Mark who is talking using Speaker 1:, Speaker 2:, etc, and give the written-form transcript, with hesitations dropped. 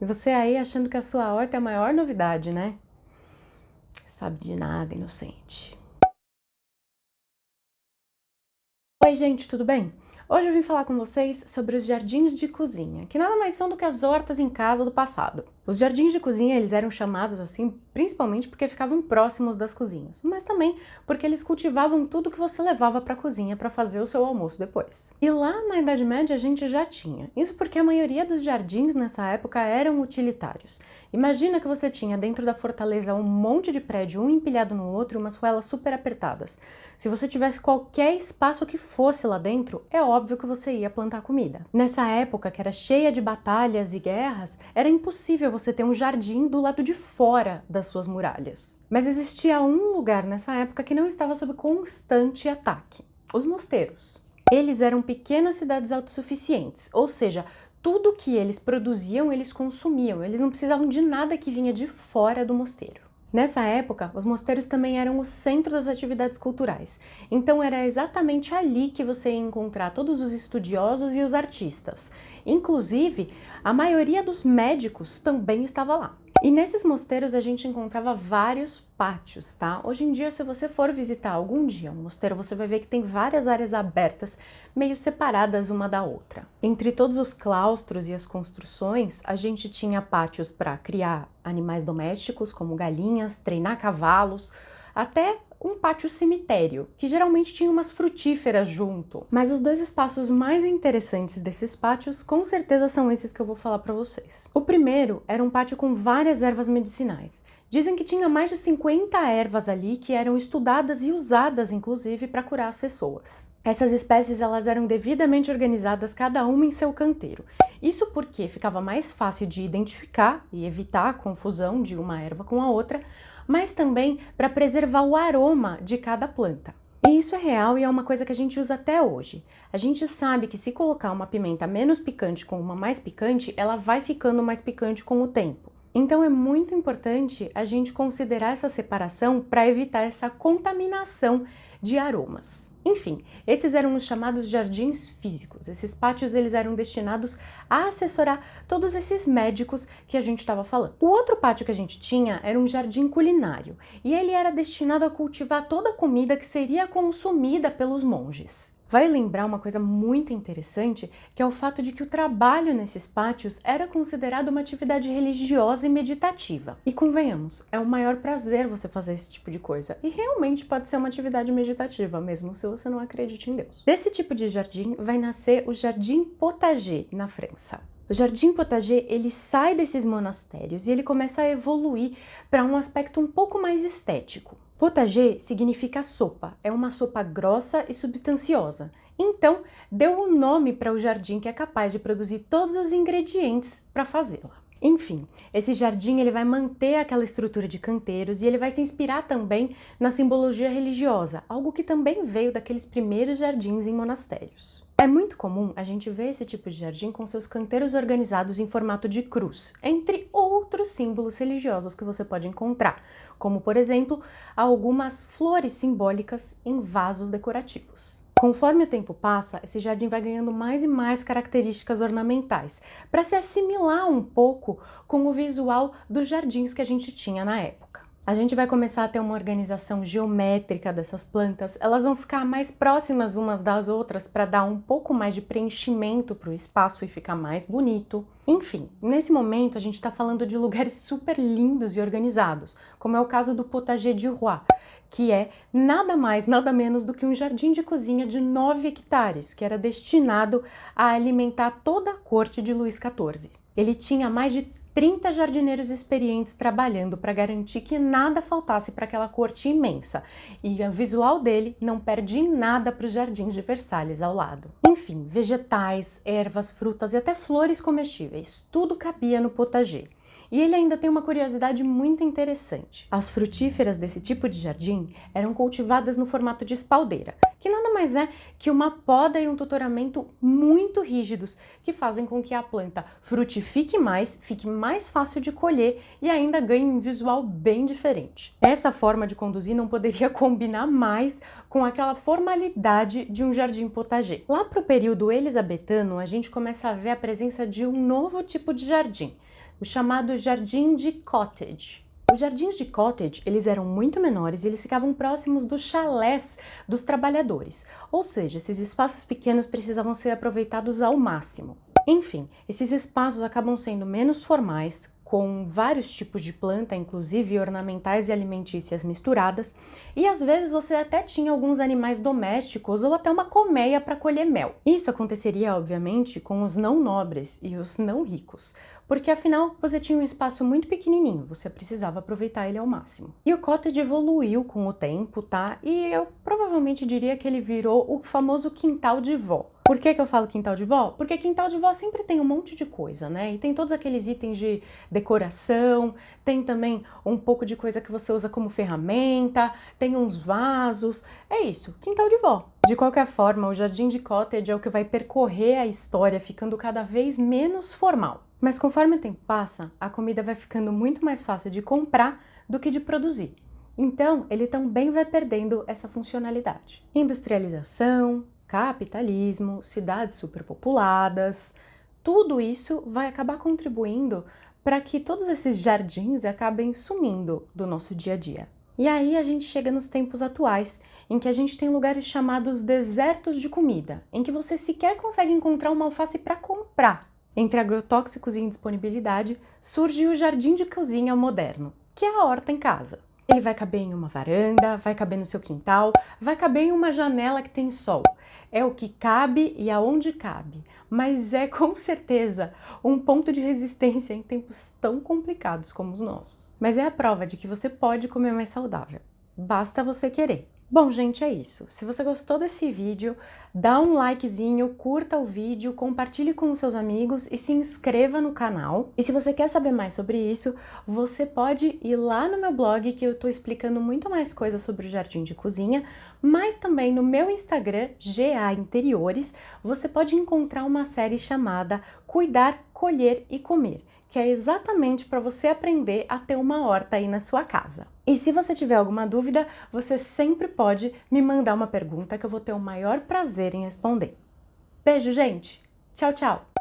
Speaker 1: E você aí achando que a sua horta é a maior novidade, né? Sabe de nada, inocente. Oi, gente, tudo bem? Hoje eu vim falar com vocês sobre os jardins de cozinha, que nada mais são do que as hortas em casa do passado. Os jardins de cozinha, eles eram chamados assim principalmente porque ficavam próximos das cozinhas, mas também porque eles cultivavam tudo que você levava para a cozinha para fazer o seu almoço depois. E lá na Idade Média a gente já tinha. Isso porque a maioria dos jardins nessa época eram utilitários. Imagina que você tinha dentro da fortaleza um monte de prédio, um empilhado no outro, umas ruelas super apertadas. Se você tivesse qualquer espaço que fosse lá dentro, é óbvio que você ia plantar comida. Nessa época, que era cheia de batalhas e guerras, era impossível você ter um jardim do lado de fora das suas muralhas. Mas existia um lugar nessa época que não estava sob constante ataque: os mosteiros. Eles eram pequenas cidades autossuficientes, ou seja, tudo que eles produziam, eles consumiam, eles não precisavam de nada que vinha de fora do mosteiro. Nessa época, os mosteiros também eram o centro das atividades culturais, então era exatamente ali que você ia encontrar todos os estudiosos e os artistas. Inclusive, a maioria dos médicos também estava lá. E nesses mosteiros a gente encontrava vários pátios, tá? Hoje em dia, se você for visitar algum dia um mosteiro, você vai ver que tem várias áreas abertas, meio separadas uma da outra. Entre todos os claustros e as construções, a gente tinha pátios para criar animais domésticos, como galinhas, treinar cavalos, até um pátio cemitério, que geralmente tinha umas frutíferas junto. Mas os dois espaços mais interessantes desses pátios, com certeza são esses que eu vou falar para vocês. O primeiro era um pátio com várias ervas medicinais. Dizem que tinha mais de 50 ervas ali que eram estudadas e usadas, inclusive, para curar as pessoas. Essas espécies elas eram devidamente organizadas, cada uma em seu canteiro. Isso porque ficava mais fácil de identificar e evitar a confusão de uma erva com a outra, mas também para preservar o aroma de cada planta. E isso é real e é uma coisa que a gente usa até hoje. A gente sabe que se colocar uma pimenta menos picante com uma mais picante, ela vai ficando mais picante com o tempo. Então é muito importante a gente considerar essa separação para evitar essa contaminação de aromas. Enfim, esses eram os chamados jardins físicos. Esses pátios eles eram destinados a assessorar todos esses médicos que a gente estava falando. O outro pátio que a gente tinha era um jardim culinário e ele era destinado a cultivar toda a comida que seria consumida pelos monges. Vale lembrar uma coisa muito interessante, que é o fato de que o trabalho nesses pátios era considerado uma atividade religiosa e meditativa. E convenhamos, é o maior prazer você fazer esse tipo de coisa. E realmente pode ser uma atividade meditativa, mesmo se você não acredite em Deus. Desse tipo de jardim vai nascer o Jardim Potager, na França. O Jardim Potager, ele sai desses monastérios e ele começa a evoluir para um aspecto um pouco mais estético. Potager significa sopa, é uma sopa grossa e substanciosa. Então, deu um nome para o jardim que é capaz de produzir todos os ingredientes para fazê-la. Enfim, esse jardim ele vai manter aquela estrutura de canteiros e ele vai se inspirar também na simbologia religiosa, algo que também veio daqueles primeiros jardins em monastérios. É muito comum a gente ver esse tipo de jardim com seus canteiros organizados em formato de cruz, entre outros símbolos religiosos que você pode encontrar, como, por exemplo, algumas flores simbólicas em vasos decorativos. Conforme o tempo passa, esse jardim vai ganhando mais e mais características ornamentais, para se assimilar um pouco com o visual dos jardins que a gente tinha na época. A gente vai começar a ter uma organização geométrica dessas plantas, elas vão ficar mais próximas umas das outras para dar um pouco mais de preenchimento para o espaço e ficar mais bonito. Enfim, nesse momento a gente está falando de lugares super lindos e organizados, como é o caso do Potager du Roi, que é nada mais, nada menos do que um jardim de cozinha de 9 hectares, que era destinado a alimentar toda a corte de Luís XIV. Ele tinha mais de 30 jardineiros experientes trabalhando para garantir que nada faltasse para aquela corte imensa, e o visual dele não perde em nada para os jardins de Versalhes ao lado. Enfim, vegetais, ervas, frutas e até flores comestíveis, tudo cabia no potager. E ele ainda tem uma curiosidade muito interessante. As frutíferas desse tipo de jardim eram cultivadas no formato de espaldeira, que nada mais é que uma poda e um tutoramento muito rígidos que fazem com que a planta frutifique mais, fique mais fácil de colher e ainda ganhe um visual bem diferente. Essa forma de conduzir não poderia combinar mais com aquela formalidade de um jardim potager. Lá para o período elisabetano, a gente começa a ver a presença de um novo tipo de jardim. o chamado jardim de cottage. Os jardins de cottage, eles eram muito menores e eles ficavam próximos dos chalés dos trabalhadores, ou seja, esses espaços pequenos precisavam ser aproveitados ao máximo. Enfim, esses espaços acabam sendo menos formais, com vários tipos de planta, inclusive ornamentais e alimentícias misturadas, e às vezes você até tinha alguns animais domésticos ou até uma colmeia para colher mel. Isso aconteceria, obviamente, com os não nobres e os não ricos, porque afinal você tinha um espaço muito pequenininho, você precisava aproveitar ele ao máximo. E o cottage evoluiu com o tempo, tá? E eu provavelmente diria que ele virou o famoso quintal de vó. Por que eu falo quintal de vó? Porque quintal de vó sempre tem um monte de coisa, né? E tem todos aqueles itens de decoração, tem também um pouco de coisa que você usa como ferramenta, tem uns vasos, é isso, quintal de vó. De qualquer forma, o jardim de cottage é o que vai percorrer a história, ficando cada vez menos formal. Mas conforme o tempo passa, a comida vai ficando muito mais fácil de comprar do que de produzir. Então, ele também vai perdendo essa funcionalidade. Industrialização, capitalismo, cidades superpopuladas, tudo isso vai acabar contribuindo para que todos esses jardins acabem sumindo do nosso dia a dia. E aí a gente chega nos tempos atuais, em que a gente tem lugares chamados desertos de comida, em que você sequer consegue encontrar uma alface para comprar. Entre agrotóxicos e indisponibilidade, surge o jardim de cozinha moderno, que é a horta em casa. Ele vai caber em uma varanda, vai caber no seu quintal, vai caber em uma janela que tem sol. É o que cabe e aonde cabe, mas é com certeza um ponto de resistência em tempos tão complicados como os nossos. Mas é a prova de que você pode comer mais saudável, basta você querer. Bom, gente, é isso. Se você gostou desse vídeo, dá um likezinho, curta o vídeo, compartilhe com os seus amigos e se inscreva no canal. E se você quer saber mais sobre isso, você pode ir lá no meu blog, que eu tô explicando muito mais coisas sobre o jardim de cozinha, mas também no meu Instagram, GA Interiores, você pode encontrar uma série chamada Cuidar, Colher e Comer, que é exatamente para você aprender a ter uma horta aí na sua casa. E se você tiver alguma dúvida, você sempre pode me mandar uma pergunta que eu vou ter o maior prazer em responder. Beijo, gente! Tchau, tchau!